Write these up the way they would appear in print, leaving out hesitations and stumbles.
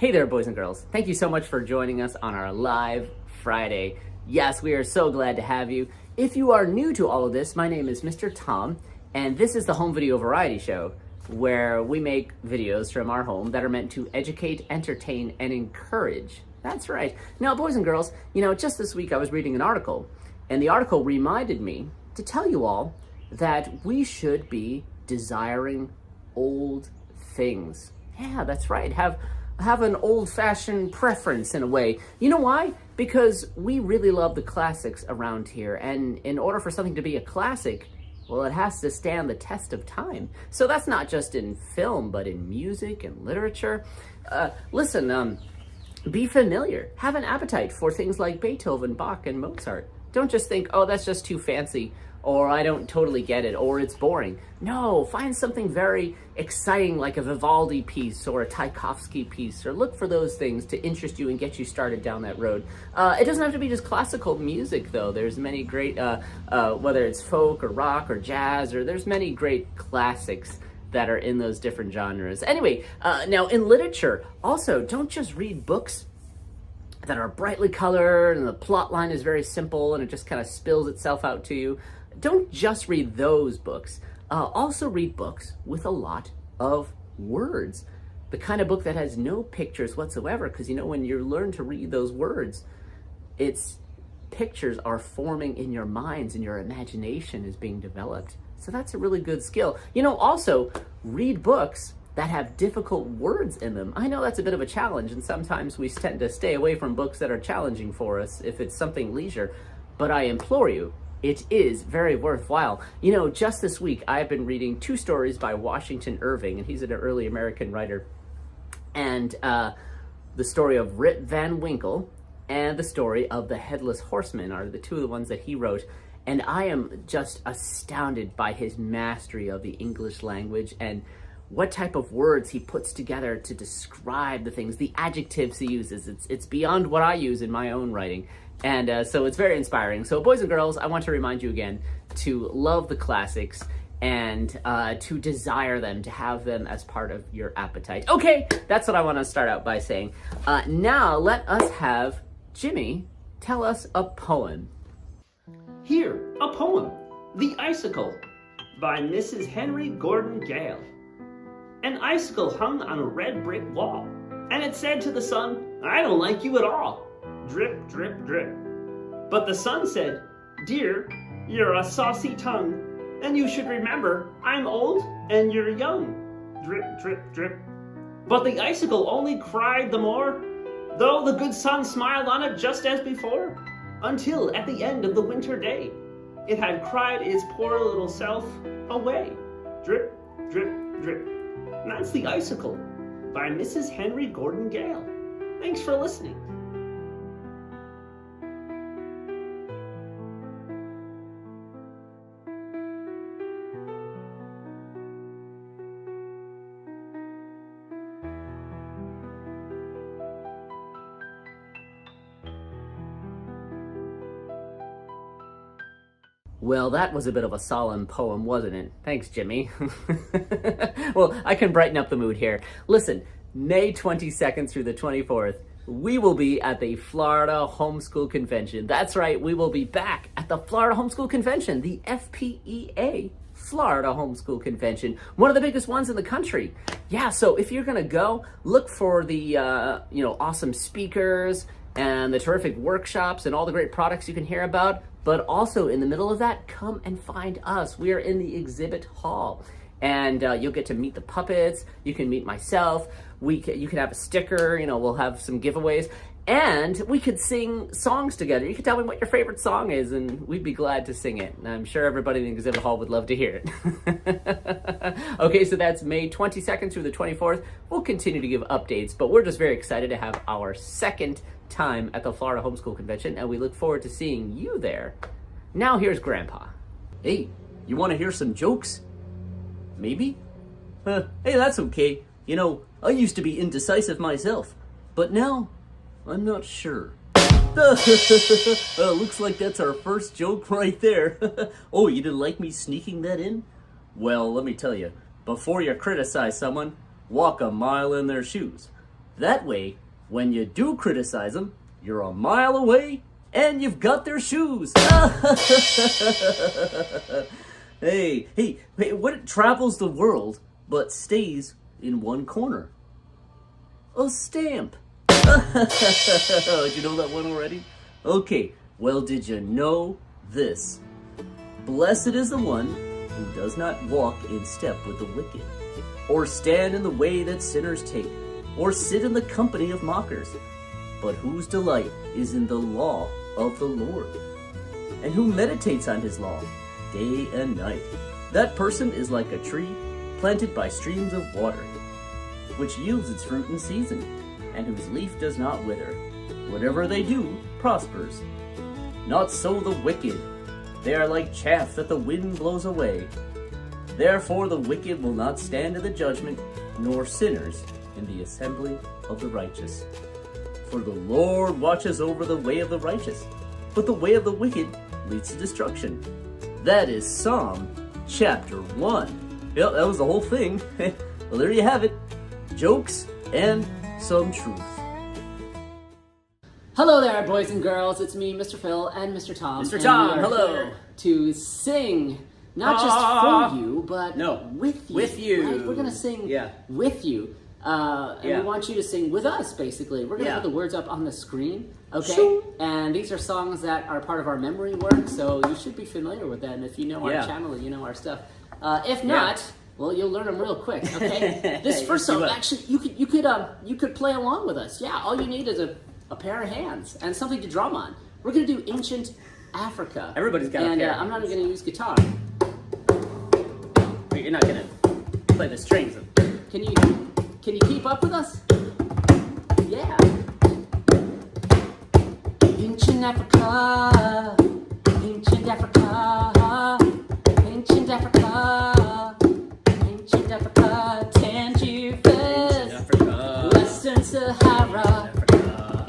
Hey there, boys and girls. Thank you so much for joining us on our live Friday. Yes, we are so glad to have you. If you are new to all of this, my name is Mr. Tom, and this is the Home Video Variety Show, where we make videos from our home that are meant to educate, entertain, and encourage. That's right. Now, boys and girls, just this week I was reading an article, and the article reminded me to tell you all that we should be desiring old things. Yeah, that's right. Have an old-fashioned preference in a way. You know why? Because we really love the classics around here, and in order for something to be a classic, well, it has to stand the test of time. So that's not just in film, but in music and literature. Listen, be familiar. Have an appetite for things like Beethoven, Bach, and Mozart. Don't just think, oh, that's just too fancy, or I don't totally get it, or it's boring. No, find something very exciting like a Vivaldi piece or a Tchaikovsky piece, or look for those things to interest you and get you started down that road. It doesn't have to be just classical music, though. There's many great, whether it's folk or rock or jazz, or there's many great classics that are in those different genres. Anyway, now in literature, also, don't just read books that are brightly colored and the plot line is very simple and it just kind of spills itself out to you. Don't just read those books. Also read books with a lot of words. The kind of book that has no pictures whatsoever, because when you learn to read those words, pictures are forming in your minds and your imagination is being developed. So that's a really good skill. Also read books that have difficult words in them. I know that's a bit of a challenge, and sometimes we tend to stay away from books that are challenging for us if it's something leisure, but I implore you, it is very worthwhile. Just this week, I've been reading two stories by Washington Irving, and he's an early American writer, and the story of Rip Van Winkle and the story of the Headless Horseman are the two of the ones that he wrote. And I am just astounded by his mastery of the English language and what type of words he puts together to describe the things, the adjectives he uses. It's beyond what I use in my own writing. And so it's very inspiring. So boys and girls, I want to remind you again to love the classics and to desire them, to have them as part of your appetite. Okay, that's what I want to start out by saying. Now let us have Jimmy tell us a poem. Here, a poem, The Icicle, by Mrs. Henry Gordon Gale. An icicle hung on a red brick wall, and it said to the sun, "I don't like you at all." Drip, drip, drip. But the sun said, "Dear, you're a saucy tongue, and you should remember I'm old and you're young." Drip, drip, drip. But the icicle only cried the more, though the good sun smiled on it just as before, until at the end of the winter day, it had cried its poor little self away. Drip, drip, drip. And that's The Icicle by Mrs. Henry Gordon Gale. Thanks for listening. Well, that was a bit of a solemn poem, wasn't it? Thanks, Jimmy. Well, I can brighten up the mood here. Listen, May 22nd through the 24th, we will be at the Florida Homeschool Convention. That's right, we will be back at the Florida Homeschool Convention, the FPEA Florida Homeschool Convention, one of the biggest ones in the country. Yeah, so if you're gonna go, look for the awesome speakers and the terrific workshops and all the great products you can hear about. But also in the middle of that, come and find us. We are in the exhibit hall, and you'll get to meet the puppets. You can meet myself. You can have a sticker. We'll have some giveaways, and we could sing songs together. You can tell me what your favorite song is, and we'd be glad to sing it. And I'm sure everybody in the exhibit hall would love to hear it. Okay, so that's May 22nd through the 24th. We'll continue to give updates, but we're just very excited to have our second time at the Florida Homeschool Convention, and we look forward to seeing you there. Now here's Grandpa. Hey, you want to hear some jokes? Maybe? Hey, that's okay. I used to be indecisive myself, but now I'm not sure. Looks like that's our first joke right there. Oh, you didn't like me sneaking that in? Well, let me tell you, before you criticize someone, walk a mile in their shoes. That way, when you do criticize them, you're a mile away and you've got their shoes. Hey, what travels the world but stays in one corner? A stamp. Did you know that one already? Okay, well, did you know this? Blessed is the one who does not walk in step with the wicked, or stand in the way that sinners take, or sit in the company of mockers, but whose delight is in the law of the Lord, and who meditates on his law day and night. That person is like a tree planted by streams of water, which yields its fruit in season, and whose leaf does not wither. Whatever they do prospers. Not so the wicked. They are like chaff that the wind blows away. Therefore the wicked will not stand in the judgment, nor sinners in the assembly of the righteous. For the Lord watches over the way of the righteous, but the way of the wicked leads to destruction. That is Psalm chapter 1. Yep, that was the whole thing. Well, there you have it. Jokes and some truth. Hello there, boys and girls. It's me, Mr. Phil, and Mr. Tom. Mr. And Tom, we are hello. here to sing, not just for you, but with you. With you. Right? We're going to sing Yeah. with you. And we want you to sing with us, basically. We're going to Yeah. put the words up on the screen, okay? Sure. And these are songs that are part of our memory work, so you should be familiar with them. If you know our Yeah. channel, you know our stuff. If not, well, you'll learn them real quick, okay? This first song, actually, you could play along with us. Yeah, all you need is a pair of hands and something to drum on. We're going to do Ancient Africa. Everybody's got a pair of And I'm not hands. even going to use guitar. Wait, you're not gonna play the strings. Can you keep up with us? Yeah. Ancient Africa, ancient Africa, ancient Africa, ancient Africa, Tangiers, Western Sahara,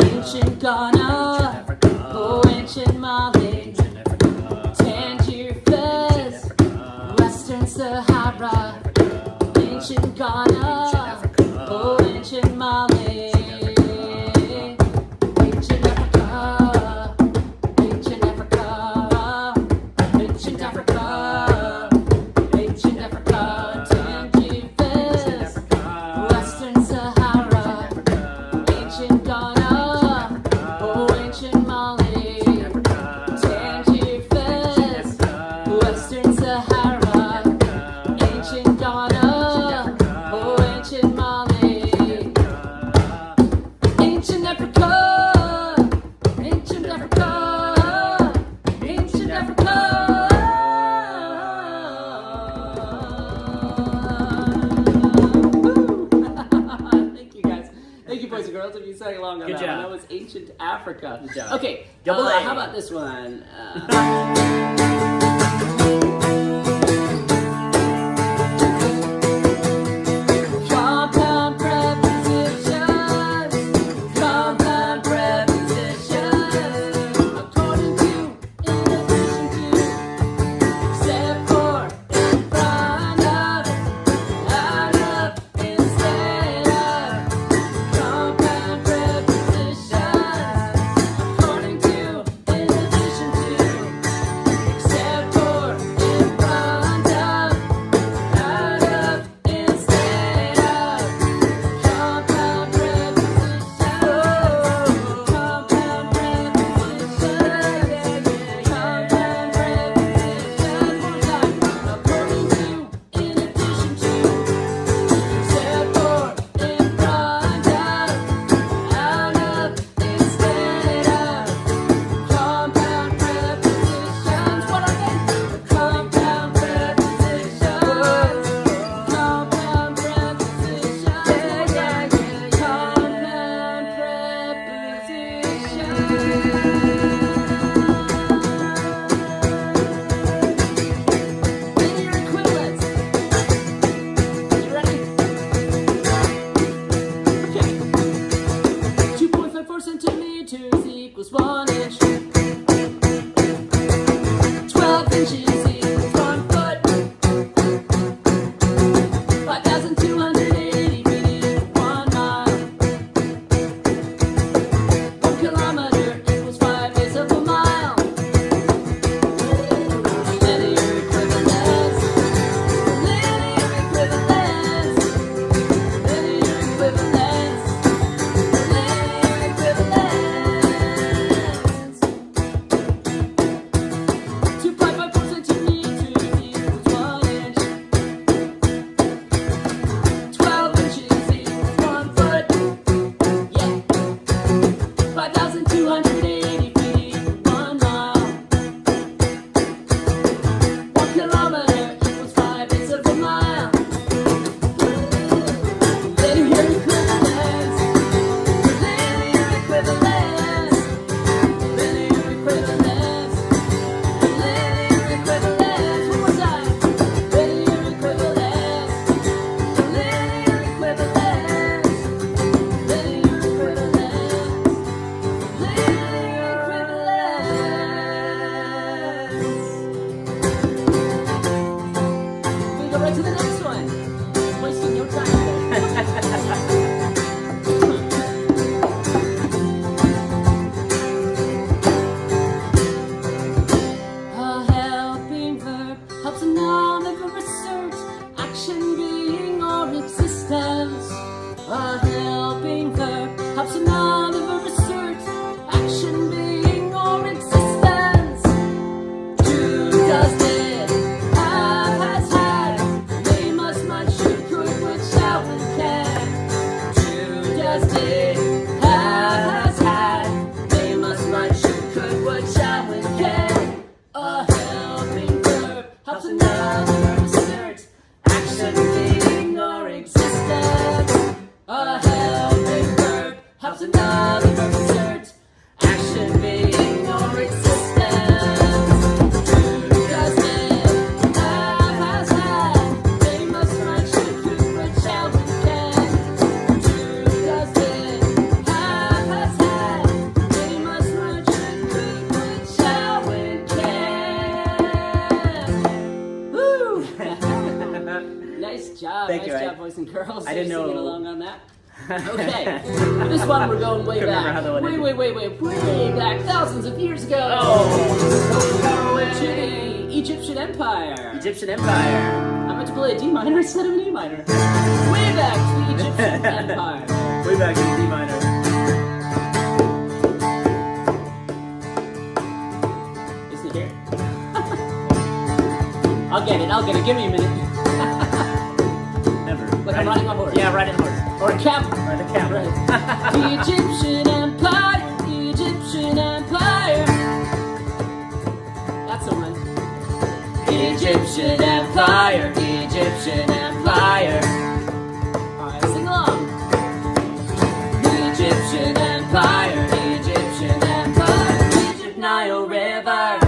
ancient Ghana, oh ancient Mali, Tangiers, Western Sahara, ancient Ghana, oh ancient Mali. Ancient Africa, ancient Africa, ancient Africa, ancient Africa, Tangiers, Western Sahara, ancient Ghana, oh ancient Mali, Tangiers, Western Sahara, ancient Ghana, oh ancient Mali, ancient Africa, ancient Africa, ancient Africa. Woo! Thank you guys. Thank you, boys and girls, if you sang along on Good that one. job. That was Ancient Africa. Good job. Okay, Double A. how about this one? Compound prepositions, compound prepositions, according to, in addition to, except for, in front of, out of, instead of, compound prepositions, according to, in addition to, except on to the next one. Wasting no time there. A helping verb helps a noun ever assert action, being, or existence. A helping verb helps a noun ever assert action, being, or existence. Do, does, did, have, has, had, may, must, might, should, could, would, shall, and can. Do, does, did, have, has, had, may, must, might, should, could, would, shall, and can. A helping verb helps a noun ever assert action, being, or existence. A helping verb helps a noun ever assert action, being, or existence. Do, does, did, have, has, had, may, must, might, should, could, would, shall, and can. Do, does, did, have, has, had, may, must, might, should, could, would, shall, and can. Woo! Nice job, Thank nice you. job, boys and girls. I didn't They're know- singing along on that. Okay, this one we're going way Couldn't remember back. how that one Way back, thousands of years ago. Oh. To the Egyptian Empire. Egyptian Empire. I meant to play a D minor instead of an E minor. Way back to the Egyptian Empire. Way back in D minor. Isn't it here? I'll get it. Give me a minute. Never. Like I'm riding a horse. Yeah, riding a horse. Or a camel. Ride a camel. Right. The Egyptian Empire, the Egyptian Empire. That's the one. The Egyptian Empire, the Egyptian Empire. Alright, sing along. The Egyptian Empire, the Egyptian Empire. Egypt, Nile River,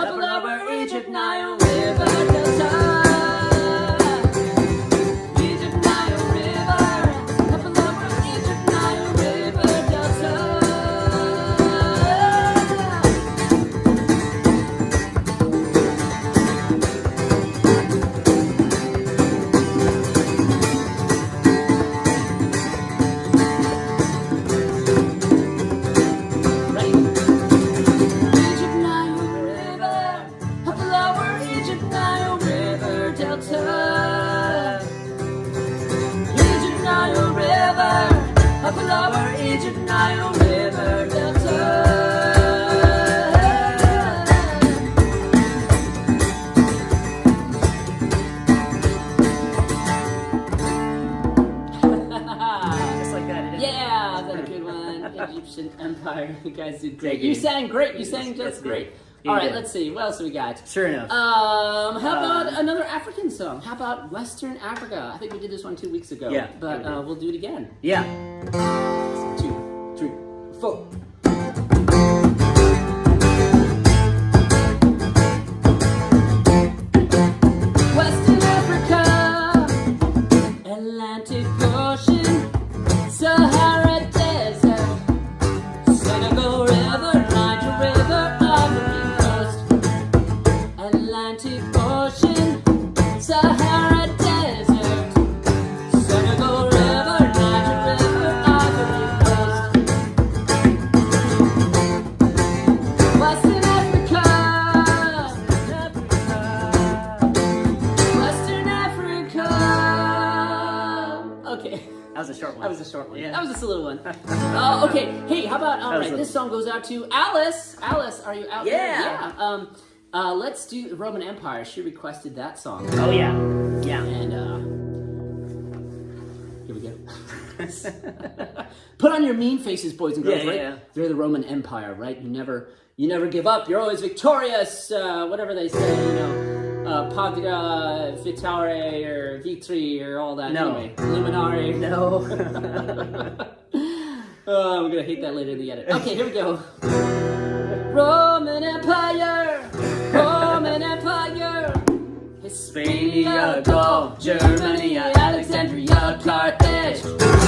up lower Egypt, Nile River, Delta. Up and over Egypt, Nile River, Delta. Just like that. Yeah, that's a good one. Egyptian Empire. You guys did great. Thank You you. sang great. You sang That's just good. great. You All right, did. let's see. What else do we got? Sure enough. How about another African song? How about Western Africa? I think we did this one 2 weeks ago. Yeah, But we did. we'll do it again. Yeah. 2, 3, 4. Western Africa, Atlantic Ocean, Sahara Desert, Senegal River, Niger River, Ivory Coast, Atlantic Ocean, Sahara Desert, Senegal River, Niger River, Ivory Coast. Western Africa, Western Africa. Okay. That was a short one. That was a short one. Yeah. That was just a little one. Okay. Hey, how about, all That was right, a- this song goes out to Alice. Alice, are you out there? Yeah. Yeah. Let's do the Roman Empire. She requested that song. Oh yeah. Yeah. And, here we go. Put on your mean faces, boys and girls, Yeah, right? yeah. They're the Roman Empire, right? You never give up. You're always victorious. Whatever they say, you know. Paga, Vitare, or Vitri, or all that. No. Anyway, Luminari. No. Oh, I'm gonna hate that later in the edit. Okay, here we go. Roman Empire, Roman Empire, Hispania, Gaul, Germany, Alexandria, Carthage,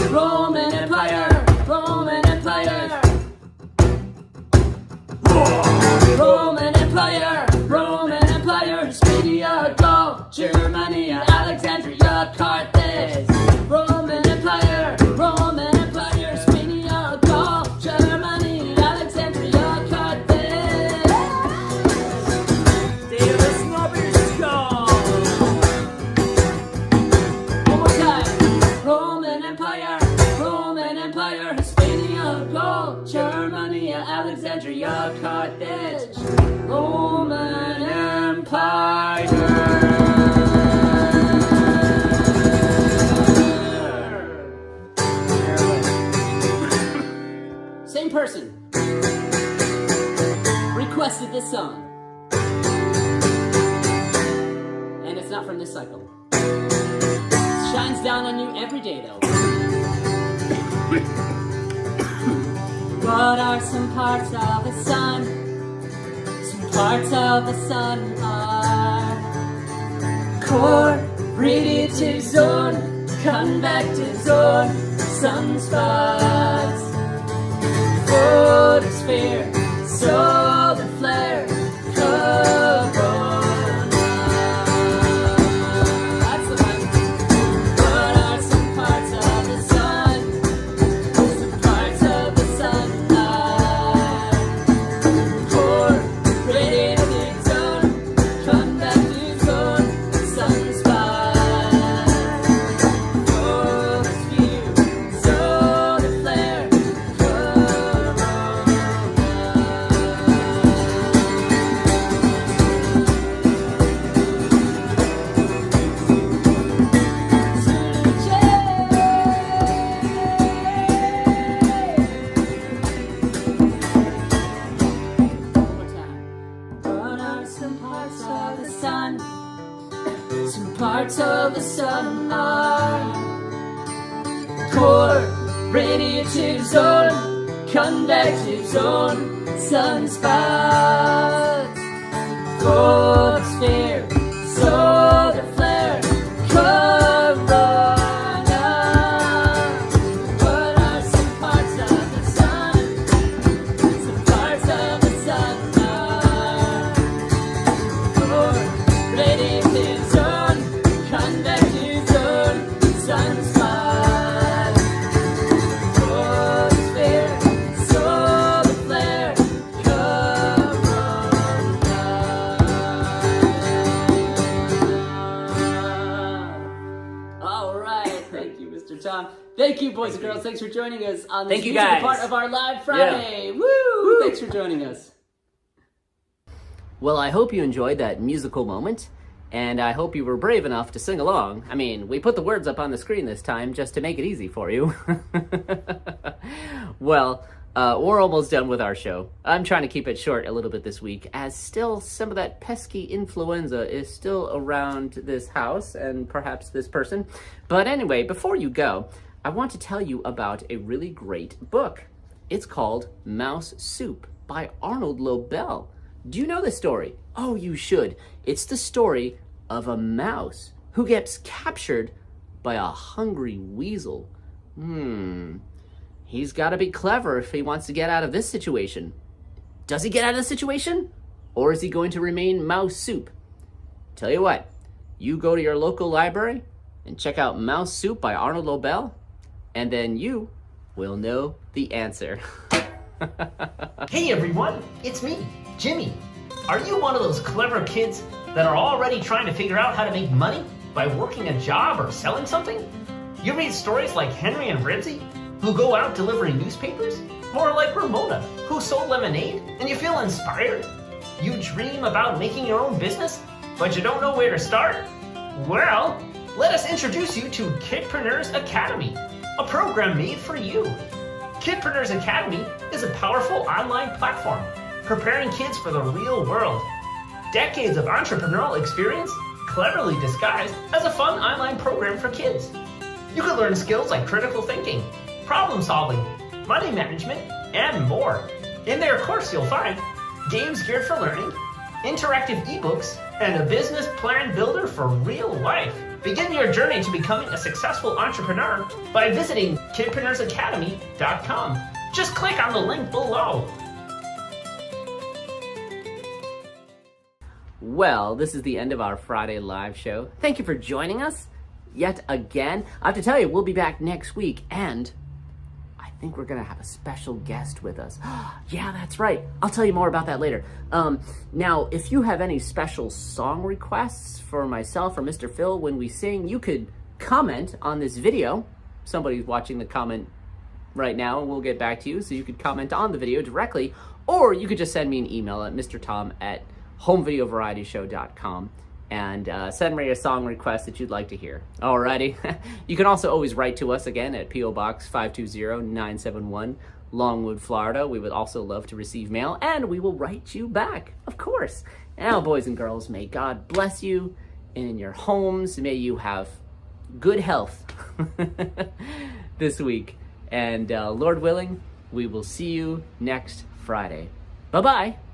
Roman Empire, Roman Empire, Roman Empire, Roman Empire, Hispania, Gaul, Germany, Alexandria. about Carthage, Roman Empire. Same person requested this song. And it's not from this cycle. It shines down on you every day though. What are some parts of the sun? Some parts of the sun are core, radiative zone, convective zone, sunspots, photosphere, solar flare, corona. That's the one. What are some parts of the sun? Some parts of the sun are core, radiative zone, convective zone, sunspot, photosphere, solar flare, parts of the sun are core, radiative zone, convective zone, sunspots, photosphere, solar flare, corona. What are some parts of the sun? Some parts of the sun are core, radiative zone, convective zone, sunspot, photosphere, solar flare, corona. All right, thank you, Mr. Tom. Thank you, boys and girls. Thanks for joining us on this Thank you, musical guys. part of our live Friday. Woo! Thanks for joining us. Well, I hope you enjoyed that musical moment. And I hope you were brave enough to sing along. I mean, we put the words up on the screen this time just to make it easy for you. Well, we're almost done with our show. I'm trying to keep it short a little bit this week, as still some of that pesky influenza is still around this house and perhaps this person. But anyway, before you go, I want to tell you about a really great book. It's called Mouse Soup by Arnold Lobel. Do you know this story? Oh, you should. It's the story of a mouse who gets captured by a hungry weasel. He's got to be clever if he wants to get out of this situation. Does he get out of the situation? Or is he going to remain mouse soup? Tell you what, you go to your local library and check out Mouse Soup by Arnold Lobel, and then you will know the answer. Hey everyone, it's me, Jimmy. Are you one of those clever kids that are already trying to figure out how to make money by working a job or selling something? You read stories like Henry and Rimsey, who go out delivering newspapers? Or like Ramona, who sold lemonade, and you feel inspired? You dream about making your own business, but you don't know where to start? Well, let us introduce you to Kidpreneurs Academy, a program made for you. Kidpreneurs Academy is a powerful online platform preparing kids for the real world. Decades of entrepreneurial experience cleverly disguised as a fun online program for kids. You can learn skills like critical thinking, problem solving, money management, and more. In their course you'll find games geared for learning, interactive ebooks, and a business plan builder for real life. Begin your journey to becoming a successful entrepreneur by visiting kidpreneursacademy.com. Just click on the link below. Well, this is the end of our Friday live show. Thank you for joining us yet again. I have to tell you, we'll be back next week, and I think we're going to have a special guest with us. Yeah, that's right. I'll tell you more about that later. Now, if you have any special song requests for myself or Mr. Phil when we sing, you could comment on this video. Somebody's watching the comment right now, and we'll get back to you, so you could comment on the video directly. Or you could just send me an email at mrtom@homevideovarietyshow.com and send me a song request that you'd like to hear. Alrighty. You can also always write to us again at P.O. Box 520-971, Longwood, Florida. We would also love to receive mail, and we will write you back, of course. Now, boys and girls, may God bless you in your homes. May you have good health this week. And Lord willing, we will see you next Friday. Bye-bye.